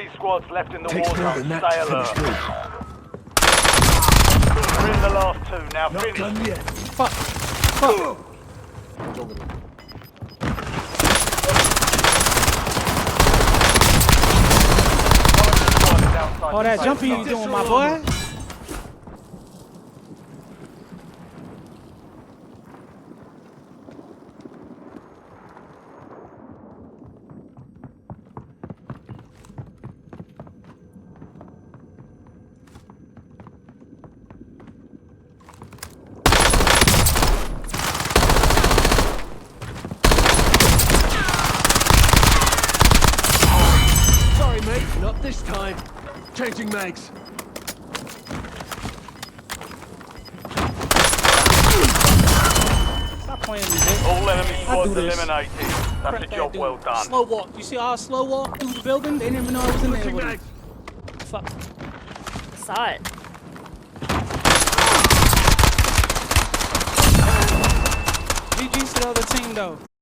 3 squads left in the Takes war more zone. than Stay that to alert. finish good. We're in the last 2. Now Not finish. done yet. Fuck. Fuck. Oh, that jumping you doing, my boy. Sorry, mate. Not this time. Changing mags. Stop playing me, bitch. All enemy I squads do this. eliminated. That's Crap a that job dude. well done. Slow walk. You see how I slow walk through the building? They didn't even know I was in there Switching with mags. him. Fuck. I saw it. GG's to the other team, though.